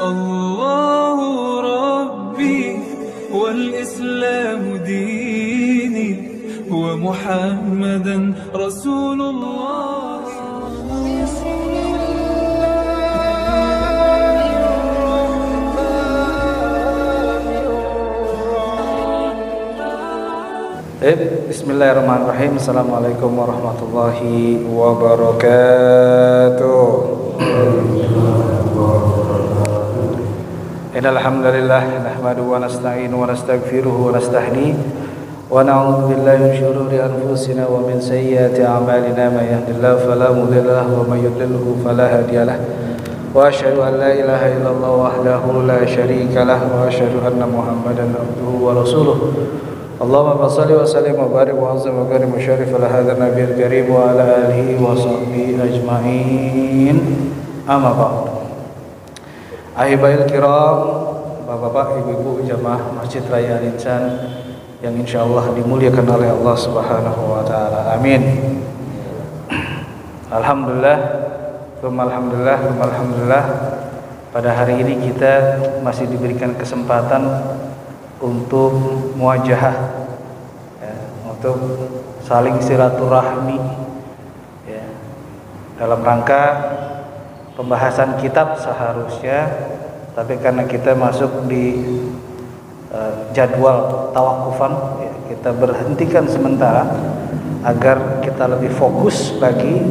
الله ربي والإسلام ديني ومحمدا رسول الله. Bismillahirrahmanirrahim. Assalamualaikum warahmatullahi wabarakatuh. Innal hamdalillah nahmaduhu wa nasta'inu wa nastaghfiruhu wa nastahdi wa na'udzu billahi min shururi anfusina wa min sayyiati a'malina may yahdihillahu fala mudilla lahu wa may yudlilhu fala hadiyalah. Wa asyhadu an la ilaha illallah wahdahu la syarika lah wa asyhadu anna Muhammadan abduhu wa rasuluh. Allahumma shalli wa sallim wa barik wa azim wa karim wa syarif ala hadzal nabiyil karim wa ala alihi wa sahbihi ajmain. Amma ba'd. Ahibail kiram, bapak-bapak, ibu-ibu jamaah Masjid Raya Al-Insan yang insyaallah dimuliakan oleh Allah Subhanahu wa taala. Amin. Alhamdulillah, alhamdulillah. Pada hari ini kita masih diberikan kesempatan untuk muwajahah, ya, untuk saling silaturahmi, ya, dalam rangka pembahasan kitab seharusnya, tapi karena kita masuk di jadwal tawakufan, ya, kita berhentikan sementara agar kita lebih fokus lagi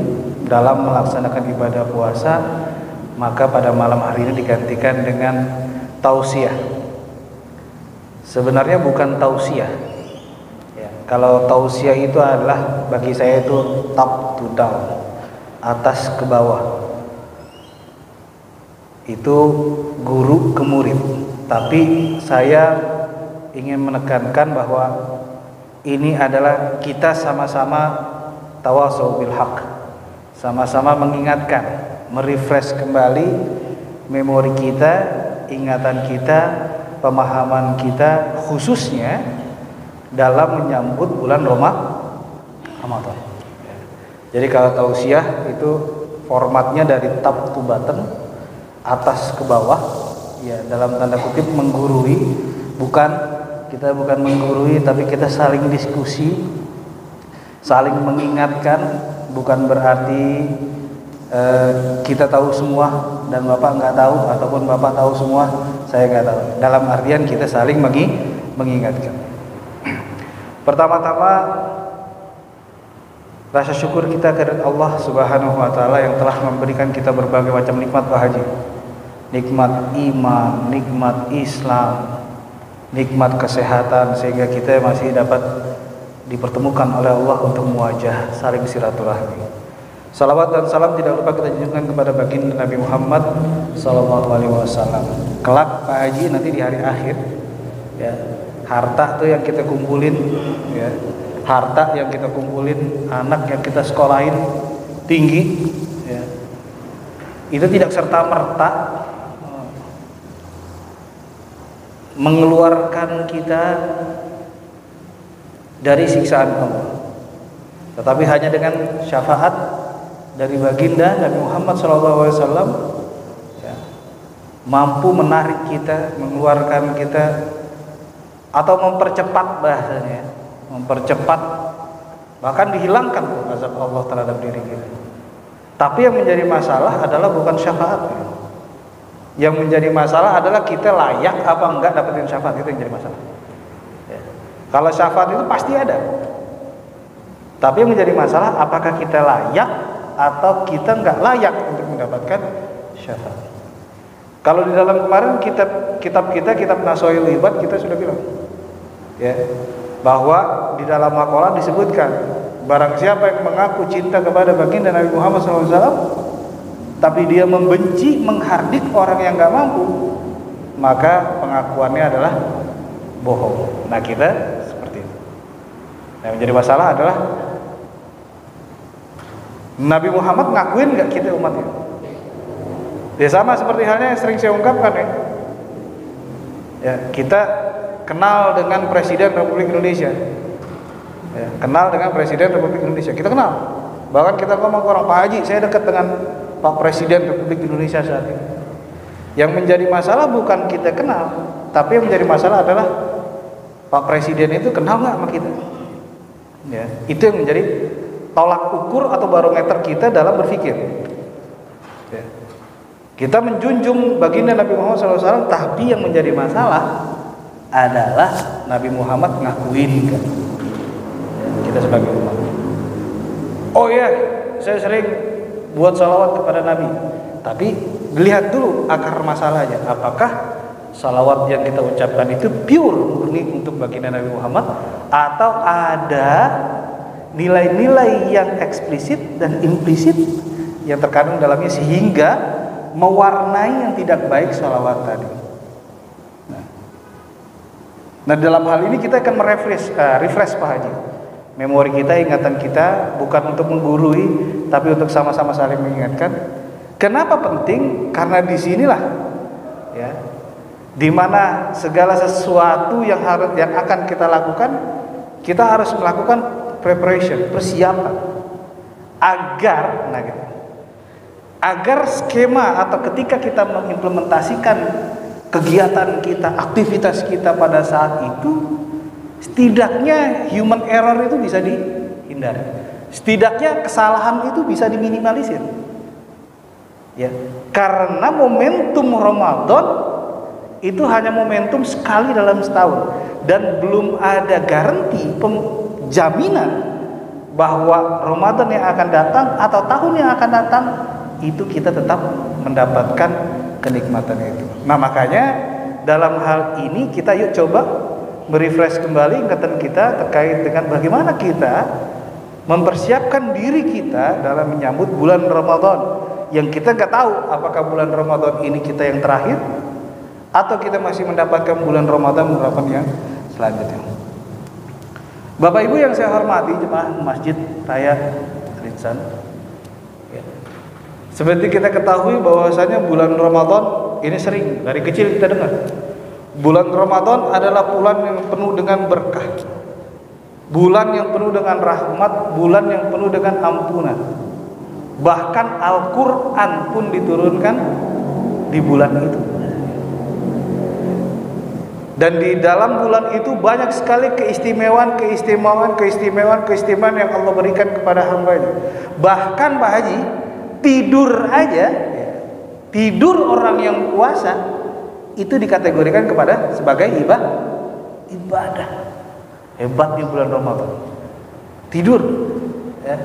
dalam melaksanakan ibadah puasa. Maka pada malam hari ini digantikan dengan tausiah. Sebenarnya bukan tausiah, ya, kalau tausiah itu adalah bagi saya itu top to down, atas ke bawah. Itu guru ke murid. Tapi saya ingin menekankan bahwa ini adalah kita sama-sama tawasau bil haq, sama-sama mengingatkan, merefresh kembali memori kita, ingatan kita, pemahaman kita, khususnya dalam menyambut bulan Ramadan. Jadi kalau tausiah itu formatnya dari top to bottom, atas ke bawah, ya, dalam tanda kutip menggurui. Kita bukan menggurui, tapi kita saling diskusi, saling mengingatkan. Bukan berarti kita tahu semua dan Bapak nggak tahu, ataupun Bapak tahu semua saya nggak tahu. Dalam artian kita saling mengingatkan. Pertama-tama rasa syukur kita kepada Allah Subhanahu wa taala yang telah memberikan kita berbagai macam nikmat, Pak Haji. Nikmat iman, nikmat Islam, nikmat kesehatan, sehingga kita masih dapat dipertemukan oleh Allah untuk muwajah, saling silaturahmi. Salawat dan salam tidak lupa kita junjungkan kepada baginda Nabi Muhammad sallallahu alaihi wasallam. Kelak Pak Haji nanti di hari akhir, ya, harta tuh yang kita kumpulin, ya, harta yang kita kumpulin, anak yang kita sekolahin tinggi, ya, itu tidak serta merta mengeluarkan kita dari siksaan Allah, tetapi hanya dengan syafaat dari baginda Nabi Muhammad SAW, ya, mampu menarik kita, mengeluarkan kita, atau mempercepat, bahasanya mempercepat, bahkan dihilangkan azab Allah terhadap diri kita. Tapi yang menjadi masalah adalah bukan syafaat. Yang menjadi masalah adalah kita layak apa enggak dapetin syafaat. Itu yang jadi masalah, ya. Kalau syafaat itu pasti ada, tapi yang menjadi masalah apakah kita layak atau kita nggak layak untuk mendapatkan syafaat. Kalau di dalam kemarin kitab Nasoil Ibad kita sudah bilang, ya, bahwa di dalam maqalah disebutkan barang siapa yang mengaku cinta kepada baginda Nabi Muhammad SAW tapi dia membenci, menghardik orang yang nggak mampu, maka pengakuannya adalah bohong. Nah, kita seperti itu. Yang menjadi masalah adalah Nabi Muhammad ngakuin nggak kita umatnya? Ya, sama seperti halnya yang sering saya ungkapkan, ya. Ya, kita kenal dengan Presiden Republik Indonesia, ya, kenal dengan Presiden Republik Indonesia, kita kenal. Bahkan kita ngomong ke orang, Pak Haji, saya dekat dengan Pak Presiden Republik Indonesia saat ini. Yang menjadi masalah bukan kita kenal, tapi yang menjadi masalah adalah Pak Presiden itu kenal nggak sama kita. Ya, itu yang menjadi tolak ukur atau barometer kita dalam berpikir. Ya. Kita menjunjung baginda Nabi Muhammad SAW, tapi yang menjadi masalah adalah Nabi Muhammad ngakuin kan. Kita sebagai umat. Oh ya, saya sering buat salawat kepada Nabi. Tapi lihat dulu akar masalahnya. Apakah salawat yang kita ucapkan itu pure murni untuk baginda Nabi Muhammad, atau ada nilai-nilai yang eksplisit dan implisit yang terkandung dalamnya sehingga mewarnai yang tidak baik salawat tadi. Nah, dalam hal ini kita akan refresh Pak Haji, memori kita, ingatan kita, bukan untuk menggurui, tapi untuk sama-sama saling mengingatkan. Kenapa penting? Karena disinilah, ya, dimana segala sesuatu yang akan kita lakukan, kita harus melakukan preparation, persiapan, agar skema atau ketika kita mengimplementasikan kegiatan kita, aktivitas kita pada saat itu, setidaknya human error itu bisa dihindari, setidaknya kesalahan itu bisa diminimalisir. Ya, karena momentum Ramadan itu hanya momentum sekali dalam setahun, dan belum ada garansi jaminan bahwa Ramadan yang akan datang atau tahun yang akan datang itu kita tetap mendapatkan kenikmatannya itu. Nah, makanya dalam hal ini kita yuk coba merefresh kembali ingatan kita terkait dengan bagaimana kita mempersiapkan diri kita dalam menyambut bulan Ramadan, yang kita nggak tahu apakah bulan Ramadan ini kita yang terakhir atau kita masih mendapatkan bulan Ramadan yang selanjutnya. Bapak Ibu yang saya hormati, jemaah Masjid Raya Rinsan, ya. Seperti kita ketahui bahwasanya bulan Ramadan ini sering dari kecil kita dengar, bulan Ramadan adalah bulan yang penuh dengan berkah, bulan yang penuh dengan rahmat, bulan yang penuh dengan ampunan. Bahkan Al-Quran pun diturunkan di bulan itu. Dan di dalam bulan itu banyak sekali keistimewaan yang Allah berikan kepada hamba-Nya. Bahkan Pak Haji, tidur aja, tidur orang yang puasa itu dikategorikan sebagai ibadah. Hebatnya bulan Ramadan. Tidur, ya.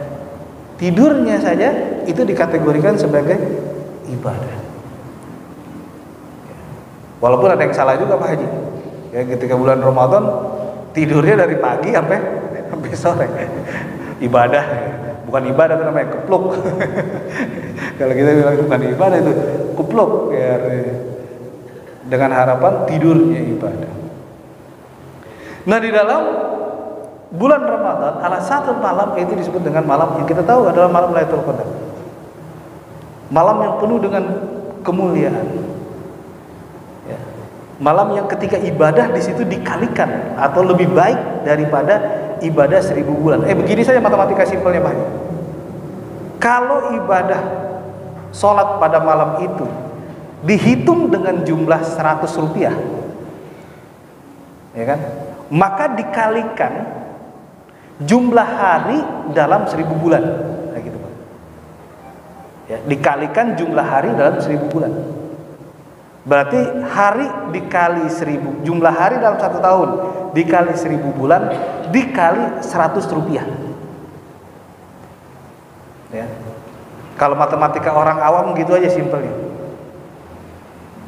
Tidurnya saja itu dikategorikan sebagai ibadah. Walaupun ada yang salah juga Pak Haji. Ya, ketika bulan Ramadan tidurnya dari pagi sampai sore. Ibadah, bukan ibadah, itu namanya kepluk. Kalau kita bilang bukan ibadah, itu kepluk, ya, dengan harapan tidurnya ibadah. Nah, di dalam bulan Ramadan salah satu malam itu disebut dengan malam yang kita tahu adalah malam Lailatul Qadar. Malam yang penuh dengan kemuliaan. Ya. Malam yang ketika ibadah di situ dikalikan atau lebih baik daripada ibadah 1000 bulan. Begini saja matematika simpelnya Pak. Kalau ibadah sholat pada malam itu dihitung dengan jumlah 100 rupiah, ya kan? Maka dikalikan jumlah hari dalam 1000 bulan, kayak gitu Pak. Ya, dikalikan jumlah hari dalam 1000 bulan. Berarti hari dikali 1000, jumlah hari dalam 1 tahun dikali 1000 bulan dikali 100 rupiah. Ya. Kalau matematika orang awam gitu aja simpelnya.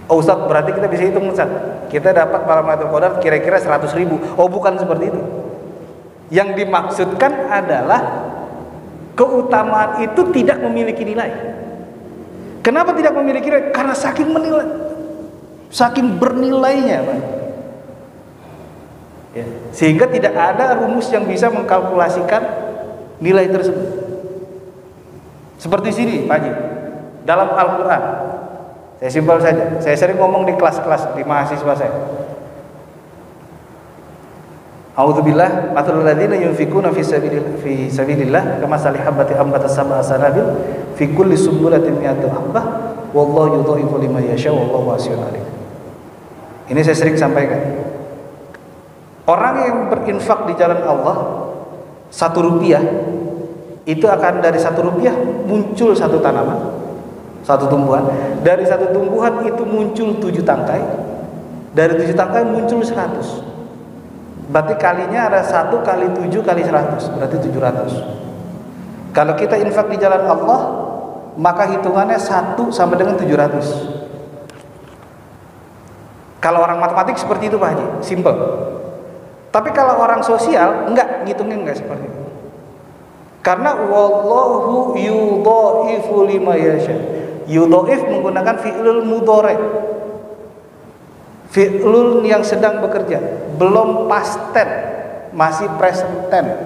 Oh Ustaz, berarti kita bisa hitung Ustaz, kita dapat malam Lailatul Qadar kira-kira 100.000. Oh, bukan seperti itu. Yang dimaksudkan adalah keutamaan itu tidak memiliki nilai. Kenapa tidak memiliki nilai? Karena saking bernilainya Pak. Ya. Sehingga tidak ada rumus yang bisa mengkalkulasikan nilai tersebut. Seperti sini Pak Haji, dalam Al-Quran, saya simpel saja, saya sering ngomong di kelas-kelas di mahasiswa saya. A'udzubillah, mathalul ladzina yunfikuna fi sabilillah kamathali habatin ambatat sab'a sanabil fi kulli sumbulatin mi'atu habbah Wallahu yudhaifu liman yasha wallahu wasi'un alim. Ini saya sering sampaikan. Orang yang berinfak di jalan Allah 1 rupiah, itu akan dari 1 rupiah muncul 1 tanaman, 1 tumbuhan. Dari 1 tumbuhan itu muncul 7 tangkai. Dari 7 tangkai muncul 100. Berarti kalinya ada 1 kali 7 kali 100, berarti 700. Kalau kita infak di jalan Allah, maka hitungannya 1 sama dengan 700. Kalau orang matematik seperti itu Pak Haji, simple. Tapi kalau orang sosial, enggak, ngitungnya enggak seperti itu. Karena wallahu yudhaifu liman yasha. Yudhaif menggunakan fi'lul mudhari'. Fi'lul yang sedang bekerja, belum past tense, masih present tense.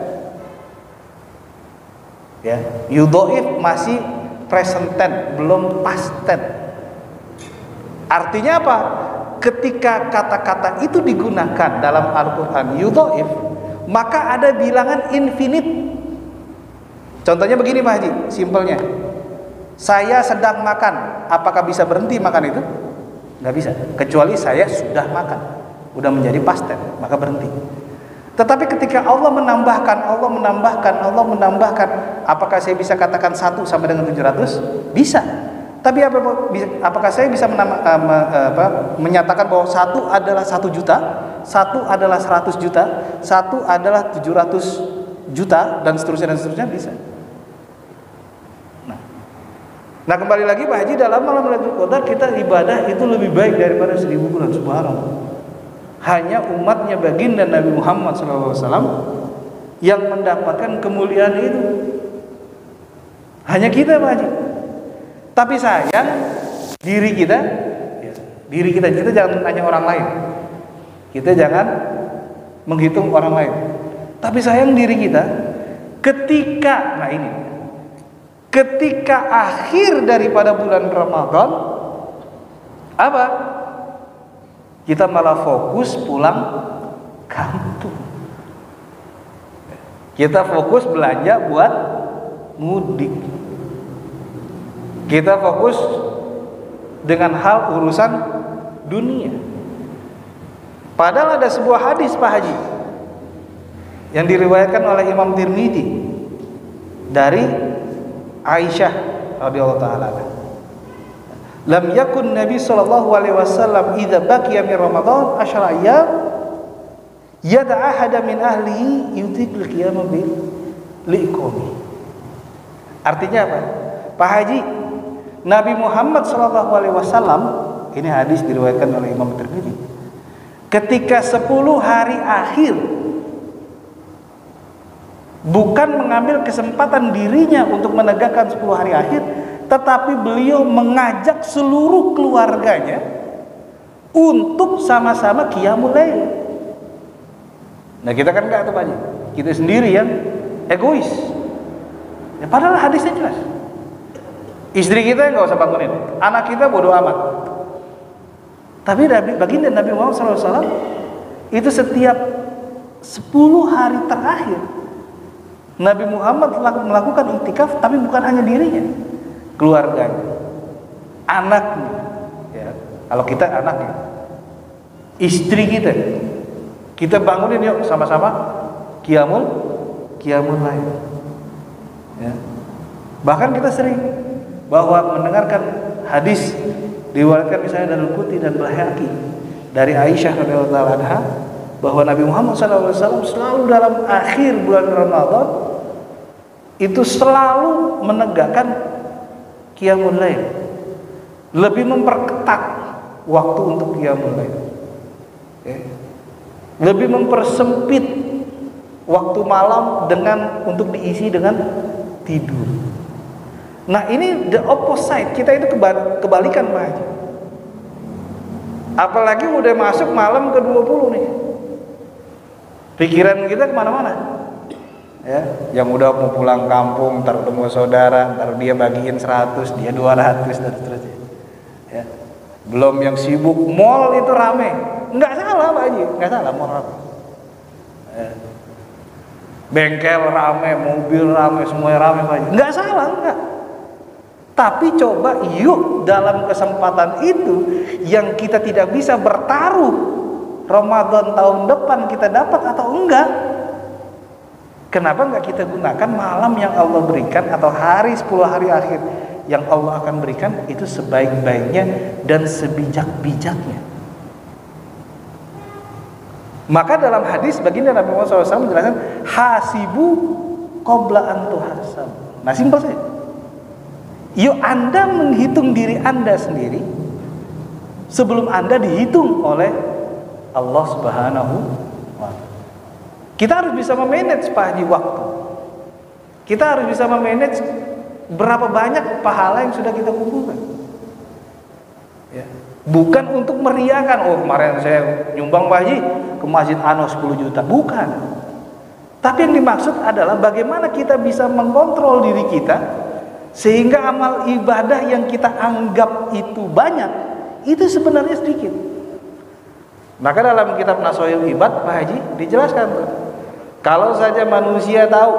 Ya, yudhaif masih present tense, belum past tense. Artinya apa? Ketika kata-kata itu digunakan dalam Al-Quran yudhaif, maka ada bilangan infinite. Contohnya begini Pak Haji, simpelnya, saya sedang makan, apakah bisa berhenti makan itu? Nggak bisa, kecuali saya sudah makan, udah menjadi past tense, maka berhenti. Tetapi ketika Allah menambahkan, apakah saya bisa katakan 1 sama dengan 700? Bisa. Tapi apakah saya bisa menyatakan bahwa 1 adalah 1 juta, 1 adalah 100 juta, 1 adalah 700 juta, dan seterusnya bisa. Nah kembali lagi Pak Haji, dalam malam Lailatul Qadar kita ibadah itu lebih baik daripada 1000 bulan, subhanallah. Hanya umatnya baginda Nabi Muhammad SAW yang mendapatkan kemuliaan itu. Hanya kita Pak Haji. Tapi sayang diri kita jangan tanya orang lain. Kita jangan menghitung orang lain. Tapi sayang diri kita ketika akhir daripada bulan Ramadan, apa? Kita malah fokus pulang kampung. Kita fokus belanja buat mudik. Kita fokus dengan hal urusan dunia. Padahal ada sebuah hadis Pak Haji yang diriwayatkan oleh Imam Tirmidzi dari Aisyah radhiyallahu taala. Lam yakun Nabi sallallahu alaihi wasallam idza baqiya min Ramadan 10 ayyam yad'a ahada min ahlihi yutiqul qiyam bil liqami. Artinya apa? Pak Haji, Nabi Muhammad sallallahu alaihi wasallam, ini hadis diriwayatkan oleh Imam Tirmidzi, ketika 10 hari akhir bukan mengambil kesempatan dirinya untuk menegakkan 10 hari akhir, tetapi beliau mengajak seluruh keluarganya untuk sama-sama qiyamul lail. Nah kita kan enggak tuh Pak Haji, kita sendiri yang egois. Ya, padahal hadisnya jelas. Istri kita nggak usah bangunin, anak kita bodoh amat. Tapi baginda Nabi Muhammad SAW itu setiap 10 hari terakhir Nabi Muhammad melakukan iktikaf, tapi bukan hanya dirinya, keluarganya, anaknya. Ya, kalau kita anaknya, istri kita bangunin yuk sama-sama qiyamul lail. Ya. Bahkan kita sering bahwa mendengarkan hadis diriwayatkan misalnya dari Al-Qutni dan Baihaqi dari Aisyah radhiyallahu anha bahwa Nabi Muhammad SAW selalu dalam akhir bulan Ramadan itu selalu menegakkan qiyamul lail, lebih memperketat waktu untuk qiyamul lail, lebih mempersempit waktu malam untuk diisi dengan tidur. Nah ini the opposite, kita itu kebalikan Pak Haji. Apalagi udah masuk malam ke-20 nih, pikiran kita kemana-mana. Ya, yang udah mau pulang kampung, ntar ketemu saudara, ntar dia bagiin 100, dia 200 dan seterusnya. Ya. Belum yang sibuk, mall itu rame. Nggak salah Pak Haji, nggak salah mall rame. Ya. Bengkel rame, mobil rame, semuanya rame Pak Haji. Nggak salah, enggak. Tapi coba yuk dalam kesempatan itu yang kita tidak bisa bertaruh Ramadan tahun depan kita dapat atau enggak, kenapa enggak kita gunakan malam yang Allah berikan atau hari 10 hari akhir yang Allah akan berikan itu sebaik-baiknya dan sebijak-bijaknya. Maka dalam hadis baginda Nabi Muhammad SAW menjelaskan hasibu qabla an tuhasab. Nah, simpel saja. Yuk Anda menghitung diri Anda sendiri sebelum Anda dihitung oleh Allah Subhanahu wa ta'ala. Kita harus bisa memanage Pak Haji waktu. Kita harus bisa memanage berapa banyak pahala yang sudah kita kumpulkan. Ya. Bukan untuk meriakan, oh kemarin saya nyumbang Pak Haji ke Masjid Ano 10 juta. Bukan. Tapi yang dimaksud adalah bagaimana kita bisa mengontrol diri kita sehingga amal ibadah yang kita anggap itu banyak itu sebenarnya sedikit. Maka dalam kitab Nashahul Ibad Pak Haji dijelaskan tuh, kalau saja manusia tahu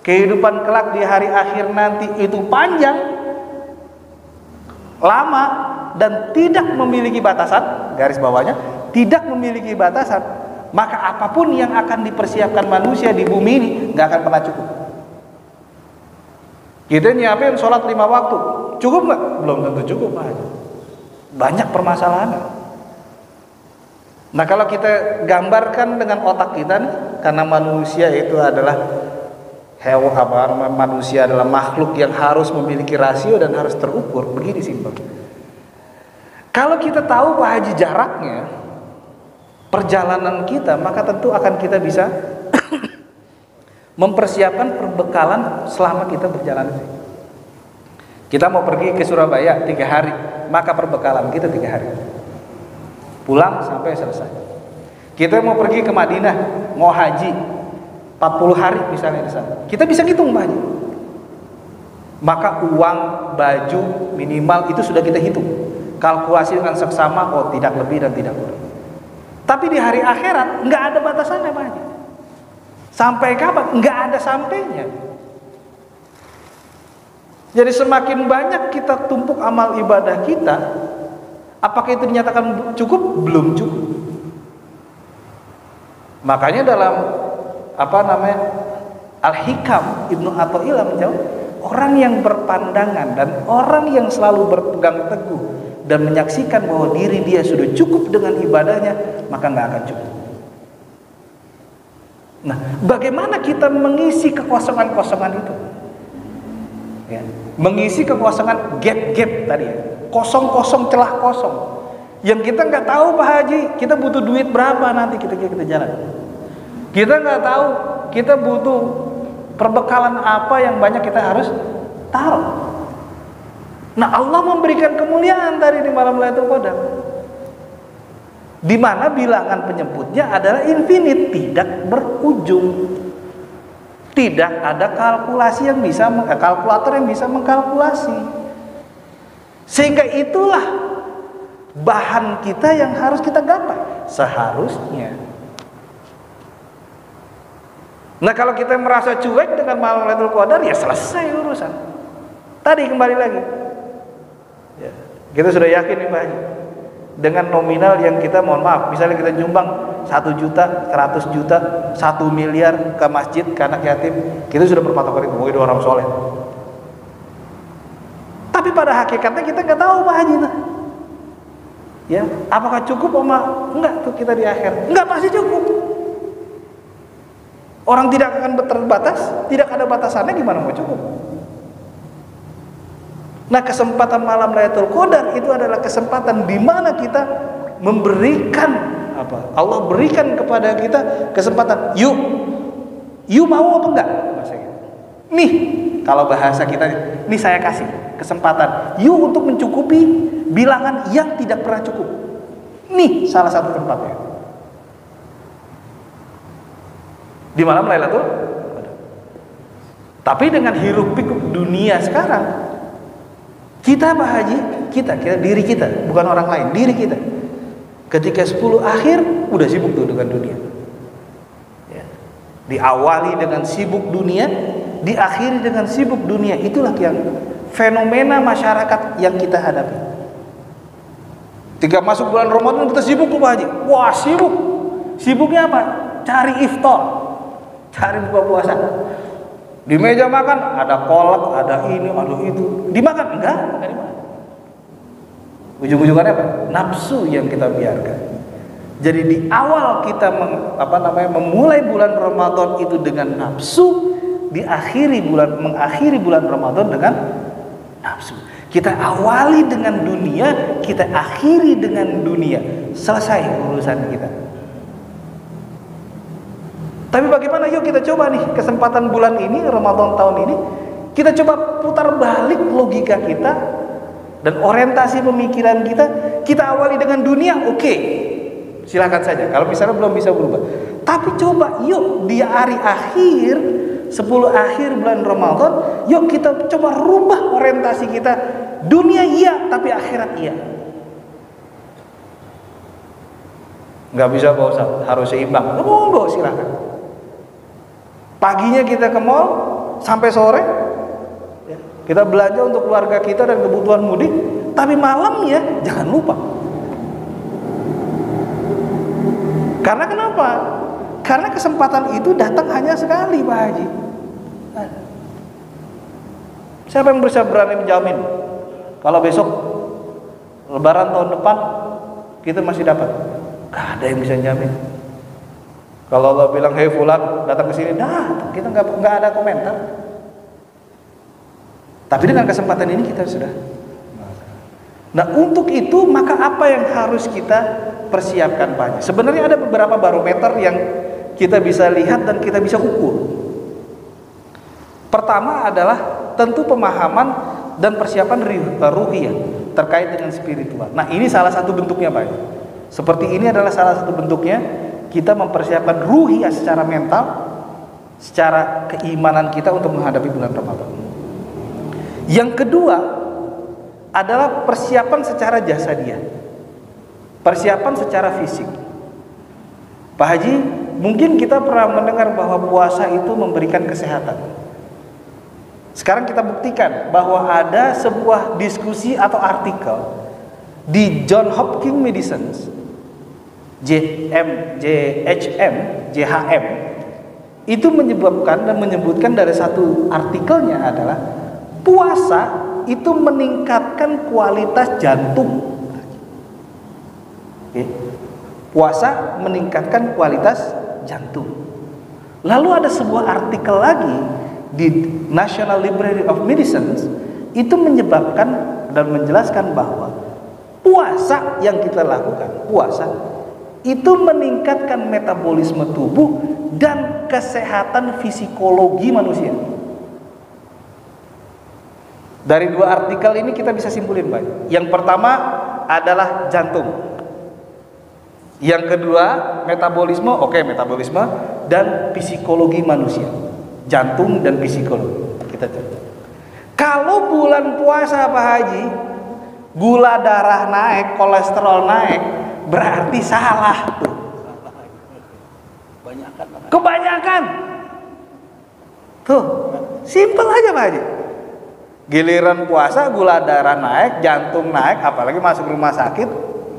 kehidupan kelak di hari akhir nanti itu panjang, lama, dan tidak memiliki batasan, garis bawahnya tidak memiliki batasan, maka apapun yang akan dipersiapkan manusia di bumi ini nggak akan pernah cukup. Kita nyiapin sholat 5 waktu, cukup nggak? Belum tentu cukup Pak Haji. Banyak permasalahan. Nah, kalau kita gambarkan dengan otak kita nih, karena manusia itu adalah manusia adalah makhluk yang harus memiliki rasio dan harus terukur. Begini simpel. Kalau kita tahu Pak Haji jaraknya perjalanan kita, maka tentu akan kita bisa mempersiapkan perbekalan selama kita berjalan. Kita mau pergi ke Surabaya 3 hari, maka perbekalan kita 3 hari. Pulang sampai selesai. Kita mau pergi ke Madinah, mau haji 40 hari misalnya di sana. Kita bisa hitung Pak Haji. Maka uang, baju minimal itu sudah kita hitung. Kalkulasi dengan seksama, oh tidak lebih dan tidak kurang. Tapi di hari akhirat nggak ada batasannya Pak Haji. Sampai kapan? Nggak ada sampainya. Jadi semakin banyak kita tumpuk amal ibadah kita, apakah itu dinyatakan cukup? Belum cukup. Makanya dalam Al-Hikam Ibnu Athaillah menjawab, orang yang berpandangan dan orang yang selalu berpegang teguh dan menyaksikan bahwa diri dia sudah cukup dengan ibadahnya, maka nggak akan cukup. Nah, bagaimana kita mengisi kekosongan-kosongan itu? Ya, mengisi kekosongan gap-gap tadi ya, kosong-kosong, celah kosong yang kita nggak tahu Pak Haji, kita butuh duit berapa nanti kita jalan. Kita nggak tahu kita butuh perbekalan apa yang banyak kita harus taruh. Nah, Allah memberikan kemuliaan tadi di malam Lailatul Qadar, di mana bilangan penyebutnya adalah infinite, tidak berujung. Tidak ada kalkulasi yang bisa kalkulator yang bisa mengkalkulasi. Sehingga itulah bahan kita yang harus kita gapai seharusnya. Nah, kalau kita merasa cuek dengan malam Lailatul Qadar, ya selesai urusan. Tadi kembali lagi. Ya, kita sudah yakin nih Pak Haji. Dengan nominal yang kita, mohon maaf, misalnya kita nyumbang 1 juta, 100 juta, 1 miliar ke masjid, ke anak yatim, kita sudah berpatokan itu, mungkin orang soleh. Tapi pada hakikatnya kita nggak tahu Pak Haji. Ya, apakah cukup enggak tuh kita di akhir? Enggak, pasti cukup. Orang tidak akan terbatas, tidak ada batasannya, gimana mau cukup? Nah, kesempatan malam Lailatul Qadar itu adalah kesempatan di mana kita memberikan apa? Allah berikan kepada kita kesempatan. Yuk mau apa enggak? Nih, kalau bahasa kita nih saya kasih kesempatan. Yuk untuk mencukupi bilangan yang tidak pernah cukup. Nih salah satu tempatnya. Di malam Lailatul Qadar. Tapi dengan hiruk pikuk dunia sekarang, kita Pak Haji, kita diri kita, bukan orang lain, diri kita. Ketika 10 akhir udah sibuk tuh dengan dunia. Ya. Diawali dengan sibuk dunia, diakhiri dengan sibuk dunia. Itulah yang fenomena masyarakat yang kita hadapi. Ketika masuk bulan Ramadan kita sibuk tuh Pak Haji. Wah, sibuk. Sibuknya apa? Cari iftar, cari buka puasa. Di meja makan ada kolak, ada ini, ada itu. Dimakan? Enggak dimakan. Ujung-ujungannya apa? Nafsu yang kita biarkan. Jadi di awal kita memulai bulan Ramadan itu dengan nafsu, mengakhiri bulan Ramadan dengan nafsu. Kita awali dengan dunia, kita akhiri dengan dunia. Selesai urusan kita. Tapi bagaimana, yuk kita coba nih kesempatan bulan ini, Ramadan tahun ini, kita coba putar balik logika kita dan orientasi pemikiran kita awali dengan dunia, oke. Silakan saja kalau misalnya belum bisa berubah. Tapi coba yuk di hari akhir 10 akhir bulan Ramadan, yuk kita coba rubah orientasi kita. Dunia iya, tapi akhirat iya. Nggak bisa Pak Ustaz, harus seimbang. Monggo silakan. Paginya kita ke mall sampai sore, kita belanja untuk keluarga kita dan kebutuhan mudik. Tapi malamnya jangan lupa. Karena kenapa? Karena kesempatan itu datang hanya sekali Pak Haji. Siapa yang bisa berani menjamin kalau besok Lebaran tahun depan kita masih dapat? Gak ada yang bisa jamin. Kalau Allah bilang, hei fulan datang ke sini, kita nggak ada komentar. Tapi dengan kesempatan ini kita sudah. Nah untuk itu maka apa yang harus kita persiapkan banyak. Sebenarnya ada beberapa barometer yang kita bisa lihat dan kita bisa ukur. Pertama adalah tentu pemahaman dan persiapan ruhiyah terkait dengan spiritual. Nah ini salah satu bentuknya Pak. Seperti ini adalah salah satu bentuknya kita mempersiapkan ruhiyah secara mental, secara keimanan kita untuk menghadapi bulan Ramadan. Yang kedua adalah persiapan secara jasadiah, persiapan secara fisik. Pak Haji, mungkin kita pernah mendengar bahwa puasa itu memberikan kesehatan. Sekarang kita buktikan bahwa ada sebuah diskusi atau artikel di Johns Hopkins Medicine, JHM, itu menyebutkan dari satu artikelnya adalah puasa itu meningkatkan kualitas jantung. Puasa meningkatkan kualitas jantung. Lalu ada sebuah artikel lagi di National Library of Medicine itu menyebabkan dan menjelaskan bahwa puasa yang kita lakukan, puasa itu meningkatkan metabolisme tubuh dan kesehatan fisikologi manusia. Dari dua artikel ini kita bisa simpulin Pak. Yang pertama adalah jantung. Yang kedua metabolisme, metabolisme dan psikologi manusia. Jantung dan psikologi. Kita coba. Kalau bulan puasa Pak Haji, gula darah naik, kolesterol naik, berarti salah tuh. Kebanyakan. Tuh, simpel aja Pak Haji. Giliran puasa gula darah naik, jantung naik, apalagi masuk rumah sakit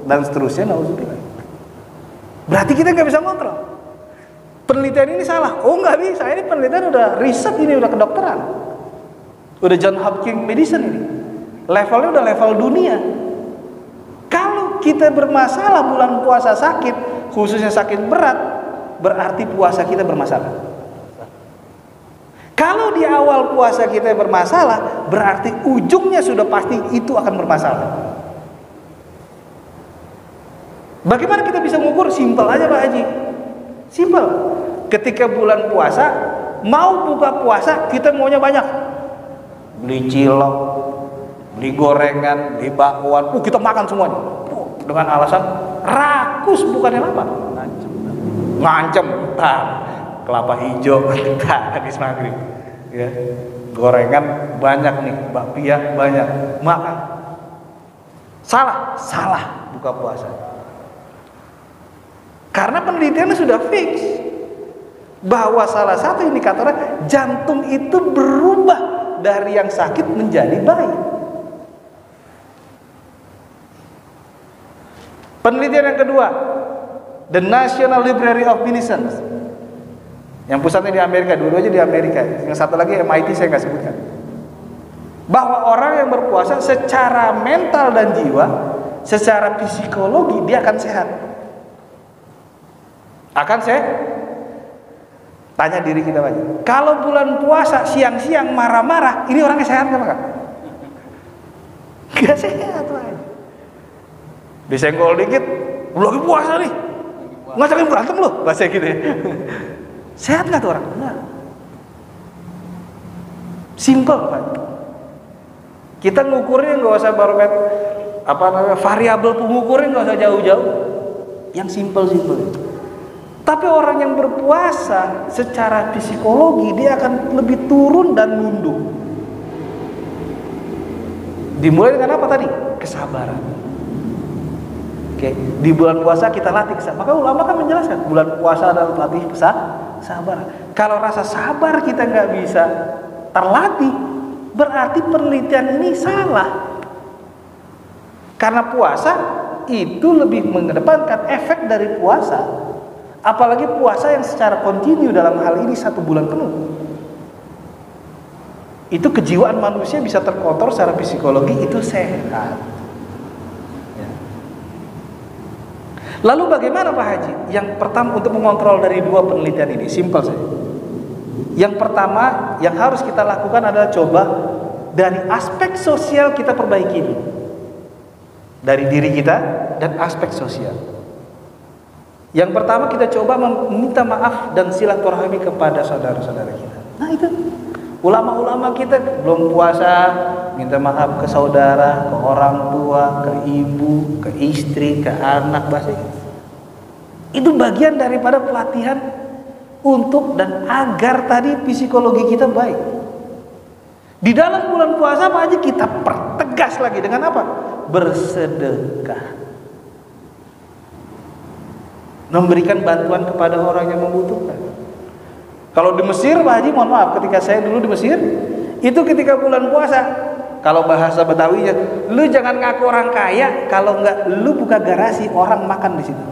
dan seterusnya, nauzubillah. Berarti kita nggak bisa kontrol. Penelitian ini salah. Oh nggak bisa, ini penelitian udah riset, ini udah kedokteran, udah Johns Hopkins Medicine ini. Levelnya udah level dunia. Kalau kita bermasalah bulan puasa sakit, khususnya sakit berat, berarti puasa kita bermasalah. Kalau di awal puasa kita bermasalah, berarti ujungnya sudah pasti itu akan bermasalah. Bagaimana kita bisa mengukur? Simpel aja Pak Haji. Simpel. Ketika bulan puasa, mau buka puasa, kita maunya banyak. Beli cilok, beli gorengan, beli bakwan, kita makan semuanya. Dengan alasan rakus, bukannya apa? Ngancem. Kelapa hijau, habis maghrib. Ya. Gorengan banyak nih, bakpia banyak, makan. Salah buka puasa. Karena penelitiannya sudah fix bahwa salah satu indikatornya jantung itu berubah dari yang sakit menjadi baik. Penelitian yang kedua, The National Library of Medicine, yang pusatnya di Amerika, dua-duanya di Amerika. Yang satu lagi MIT saya nggak sebutkan. Bahwa orang yang berpuasa secara mental dan jiwa, secara psikologi dia akan sehat. Akan sehat. Tanya diri kita aja. Kalau bulan puasa siang-siang marah-marah, ini orangnya sehat nggak Pak? Nggak sehat Pak. Disenggol dikit, lagi puasa nih, ngajakin berantem loh, bahasa gitu ya. Sehat nggak tuh orang? Enggak. Simple Pak. Kita ngukurnya nggak usah barometer, variabel pengukurnya nggak usah jauh-jauh, yang simple. Tapi orang yang berpuasa secara psikologi dia akan lebih turun dan nunduk. Dimulai dengan apa tadi? Kesabaran. Oke, di bulan puasa kita latih kesabaran. Maka ulama kan menjelaskan bulan puasa adalah latih sabar. Kalau rasa sabar kita nggak bisa terlatih, berarti penelitian ini salah. Karena puasa itu lebih mengedepankan efek dari puasa. Apalagi puasa yang secara kontinu dalam hal ini 1 bulan penuh. Itu kejiwaan manusia bisa terkontrol secara psikologi, itu sehat. Ya. Lalu bagaimana Pak Haji? Yang pertama untuk mengontrol dari 2 penelitian ini, simpel saja. Yang pertama yang harus kita lakukan adalah coba dari aspek sosial kita perbaiki dulu. Dari diri kita dan aspek sosial. Yang pertama kita coba meminta maaf dan silaturahmi kepada saudara-saudara kita. Nah itu ulama-ulama kita belum puasa minta maaf ke saudara, ke orang tua, ke ibu, ke istri, ke anak, bahasa itu bagian daripada pelatihan untuk dan agar tadi psikologi kita baik. Di dalam bulan puasa Pak Haji kita pertegas lagi dengan apa? Bersedekah. Memberikan bantuan kepada orang yang membutuhkan. Kalau di Mesir Pak Haji, mohon maaf, ketika saya dulu di Mesir, itu ketika bulan puasa, kalau bahasa Betawinya, lu jangan ngaku orang kaya, kalau enggak lu buka garasi orang makan di situ.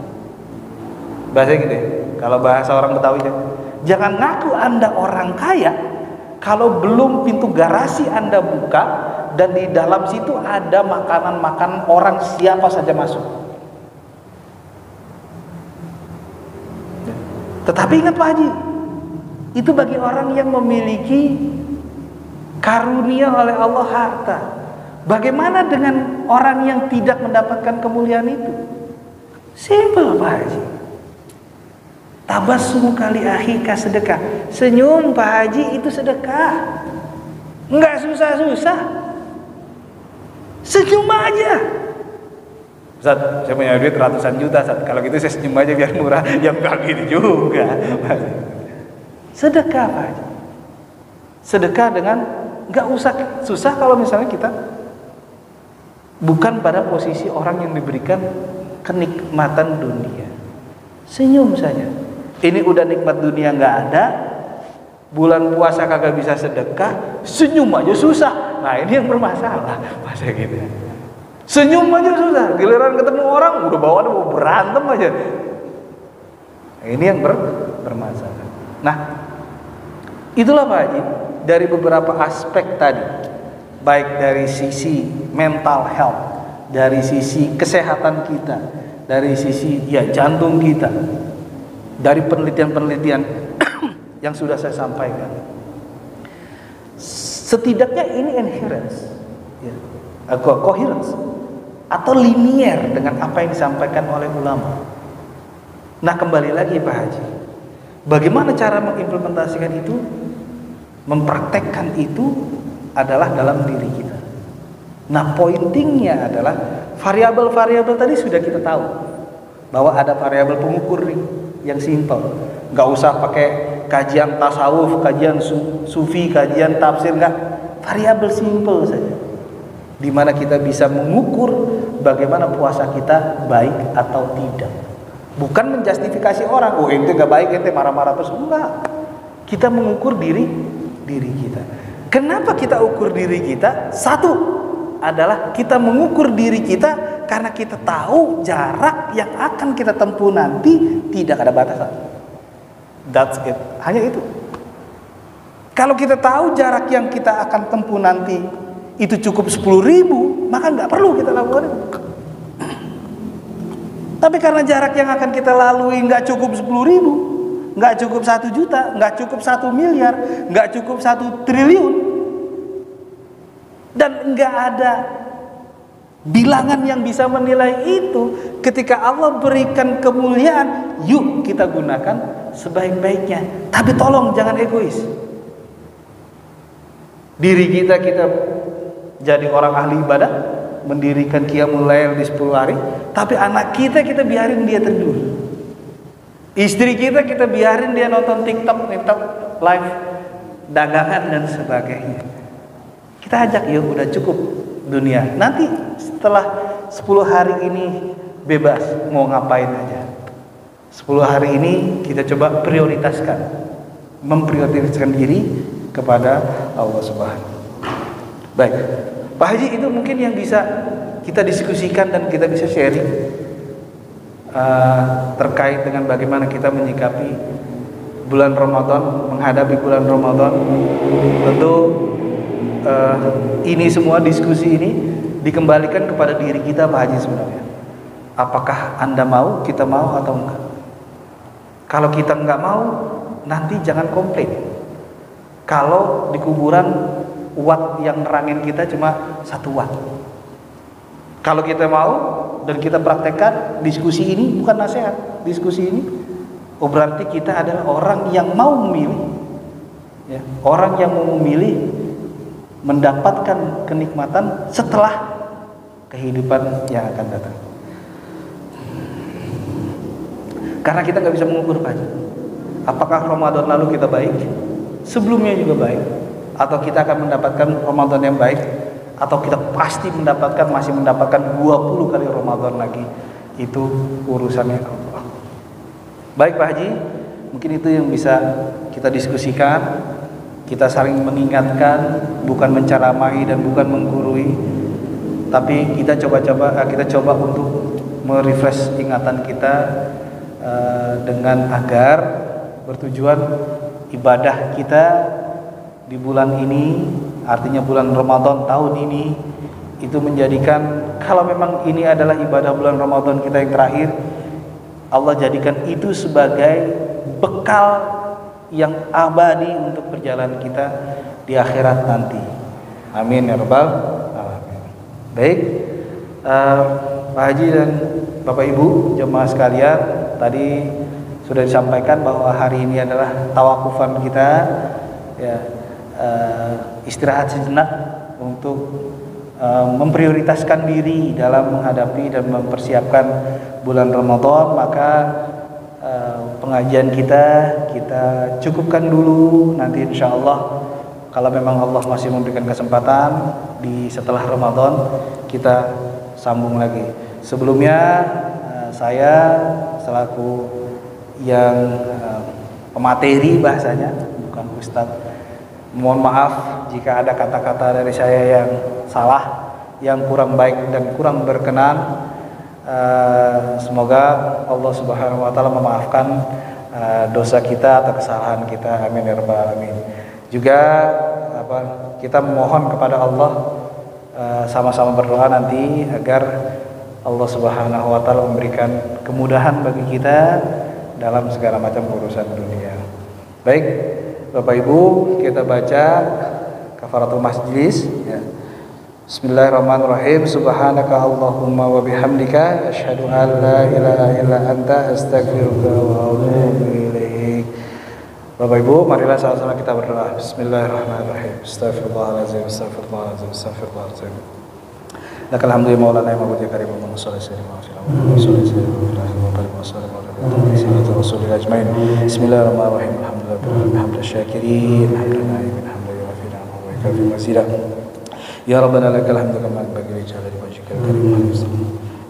Bahasa gitu ya. Kalau bahasa orang Betawinya, jangan ngaku Anda orang kaya kalau belum pintu garasi Anda buka dan di dalam situ ada makanan-makanan orang siapa saja masuk. Tetapi ingat Pak Haji, itu bagi orang yang memiliki karunia oleh Allah harta. Bagaimana dengan orang yang tidak mendapatkan kemuliaan itu? Simpel Pak Haji. Tabassum kali akhika sedekah. Senyum Pak Haji itu sedekah. Enggak susah-susah. Senyum aja. Ustaz, saya punya duit ratusan juta, Ustaz. Kalau gitu saya senyum aja biar murah. Ya enggak gitu juga. Sedekah Pak Haji. Sedekah dengan enggak usah susah kalau misalnya kita bukan pada posisi orang yang diberikan kenikmatan dunia. Senyum saja. Ini udah nikmat dunia enggak ada. Bulan puasa kagak bisa sedekah, senyum aja susah. Nah, ini yang bermasalah. Masa gitu. Senyum aja susah, giliran ketemu orang udah bawaan mau berantem aja. Ini yang bermasalah. Nah, itulah Pak Haji dari beberapa aspek tadi, baik dari sisi mental health, dari sisi kesehatan kita, dari sisi jantung kita, dari penelitian-penelitian yang sudah saya sampaikan. Setidaknya ini adherence, coherence atau linier dengan apa yang disampaikan oleh ulama. Nah, kembali lagi Pak Haji, bagaimana cara mengimplementasikan itu, mempraktekkan itu adalah dalam diri kita. Nah, pointingnya adalah variabel-variabel tadi sudah kita tahu bahwa ada variabel pengukur nih yang simpel. Nggak usah pakai kajian tasawuf, kajian sufi, kajian tafsir, nggak. Variabel simpel saja, di mana kita bisa mengukur bagaimana puasa kita baik atau tidak. Bukan menjustifikasi orang, oh ente gak baik, ente marah-marah terus. Enggak. Kita mengukur diri kita. kenapa kita ukur diri kita? Satu adalah kita mengukur diri kita karena kita tahu jarak yang akan kita tempuh nanti tidak ada batasan. That's it. Hanya itu. Kalau kita tahu jarak yang kita akan tempuh nanti itu cukup 10.000, maka nggak perlu kita lakukan itu. Tapi karena jarak yang akan kita lalui nggak cukup 10.000, nggak cukup 1 juta, nggak cukup 1 miliar, nggak cukup 1 triliun, dan nggak ada bilangan yang bisa menilai itu. Ketika Allah berikan kemuliaan, yuk kita gunakan sebaik-baiknya. Tapi tolong jangan egois. Diri kita jadi orang ahli ibadah, mendirikan qiyamul lail di 10 hari, tapi anak kita biarin dia tidur. Istri kita biarin dia nonton TikTok live dagangan dan sebagainya. Kita ajak, yuk udah cukup dunia. Nanti setelah 10 hari ini bebas mau ngapain aja. 10 hari ini kita coba memprioritaskan diri kepada Allah Subhanahu. Baik, Pak Haji, itu mungkin yang bisa kita diskusikan dan kita bisa sharing terkait dengan bagaimana kita menyikapi bulan Ramadan, menghadapi bulan Ramadan. Tentu ini semua diskusi ini dikembalikan kepada diri kita, Pak Haji, sebenarnya. Apakah Anda mau, kita mau atau enggak? Kalau kita enggak mau, nanti jangan komplain. Kalau di kuburan watt yang nerangin kita cuma 1 watt. Kalau kita mau dan kita praktekkan diskusi ini, bukan nasihat, diskusi ini, berarti kita adalah orang yang mau memilih, ya, orang yang mau memilih mendapatkan kenikmatan setelah kehidupan yang akan datang. Karena kita nggak bisa mengukur, Pak. Apakah Ramadan lalu kita baik, sebelumnya juga baik, atau kita akan mendapatkan Ramadan yang baik, atau kita pasti masih mendapatkan 20 kali Ramadan lagi. Itu urusannya Allah. Baik, Pak Haji, mungkin itu yang bisa kita diskusikan. Kita saling mengingatkan, bukan menceramai dan bukan menggurui, tapi kita coba untuk merefresh ingatan kita dengan agar bertujuan ibadah kita di bulan ini, artinya bulan Ramadan tahun ini, itu menjadikan, kalau memang ini adalah ibadah bulan Ramadan kita yang terakhir, Allah jadikan itu sebagai bekal yang abadi untuk perjalanan kita di akhirat nanti. Amin ya rabbal alamin. Baik, Pak Haji dan Bapak Ibu jemaah sekalian, tadi sudah disampaikan bahwa hari ini adalah tawakufan kita, ya, istirahat sejenak untuk memprioritaskan diri dalam menghadapi dan mempersiapkan bulan Ramadan. Maka pengajian kita cukupkan dulu. Nanti insya Allah kalau memang Allah masih memberikan kesempatan di setelah Ramadan, kita sambung lagi. Sebelumnya saya selaku yang pemateri bahasanya, bukan ustadz, mohon maaf jika ada kata-kata dari saya yang salah, yang kurang baik dan kurang berkenan. Semoga Allah Subhanahu wa taala memaafkan dosa kita atau kesalahan kita. Amin ya rabbal alamin. Juga kita memohon kepada Allah, sama-sama berdoa nanti agar Allah Subhanahu wa taala memberikan kemudahan bagi kita dalam segala macam urusan dunia. Baik, Bapak Ibu, kita baca kafaratul majlis, ya. Bismillahirrahmanirrahim. Subhanaka Allahumma wa bihamdika asyhadu an la ilaha illa anta astaghfiruka wa atubu ilaik. Bapak Ibu, marilah sama-sama kita berdoa. Bismillahirrahmanirrahim. Astaghfirullahalazim, astaghfirullahalazim, astaghfirullahalazim. Lakal hamdu ya maulana ya ma'budi karim wa sallallahu alaihi wa sallam. Bismillahirrahmanirrahim. Alhamdulillah syakirin, alhamdulillah min hamdana wa fina wa kafi masira. Ya Rabbana lakal hamdu kama yanbaghi li jalali wajhikal karim.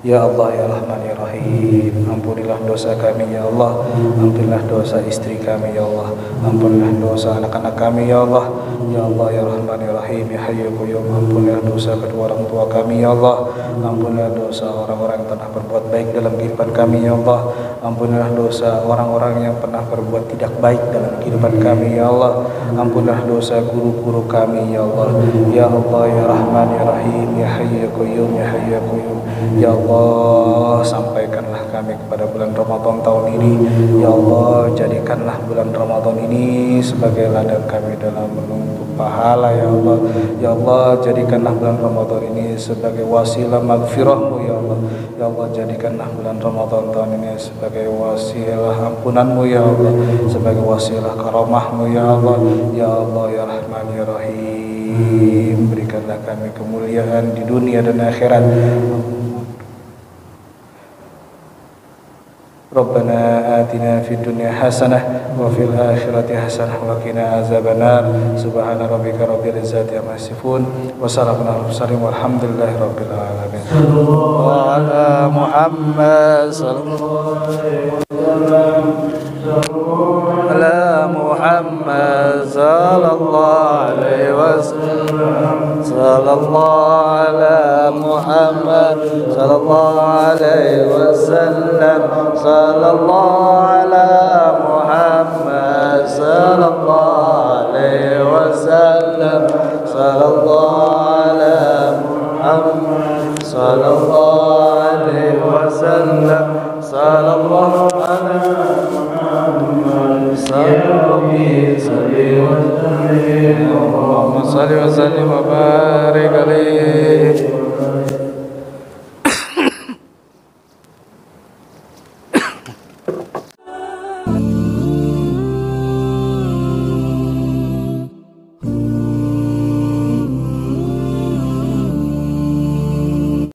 Ya Allah ya Rahman ya Rahim, ampunilah dosa kami ya Allah, ampunilah dosa istri kami ya Allah, ampunilah dosa anak-anak kami ya Allah. Ya Allah ya Rahman ya Rahim, ya Hayyu ya Qayyum, ampunilah dosa kedua orang tua kami ya Allah, ampunilah dosa orang-orang yang pernah berbuat baik dalam kehidupan kami ya Allah, ampunilah dosa orang-orang yang pernah berbuat tidak baik dalam kehidupan kami ya Allah, ampunilah dosa guru-guru kami ya Allah. Ya Allah ya Rahman ya Rahim, ya Hayyu ya Qayyum, ya Hayyu ya Qayyum. Ya Allah, sampaikanlah kami kepada bulan Ramadan tahun ini. Ya Allah, jadikanlah bulan Ramadan ini sebagai ladang kami dalam menuntut pahala ya Allah. Ya Allah, jadikanlah bulan Ramadan ini sebagai wasilah magfirahmu ya Allah. Ya Allah, jadikanlah bulan Ramadan tahun ini sebagai wasilah ampunanmu ya Allah, sebagai wasilah karamahmu ya Allah. Ya Allah ya Rahman ya Rahim, berikanlah kami kemuliaan di dunia dan akhirat. Rabbana atina fid dunya hasanah wa fil akhirati hasanah wa qina azabannar. Subhana rabbika rabbil izzati amma yasifun wa salamun alal mursalin walhamdulillahi rabbil alamin. Sallallahu ala Muhammad sallallahu alaihi wasallam. Ala Muhammad sallallahu alaihi wasallam. Sallallahu ala Muhammad sallallahu alaihi wasallam. Sallallahu ala Muhammad sallallahu alaihi wasallam. Sallallahu ala Muhammad sallallahu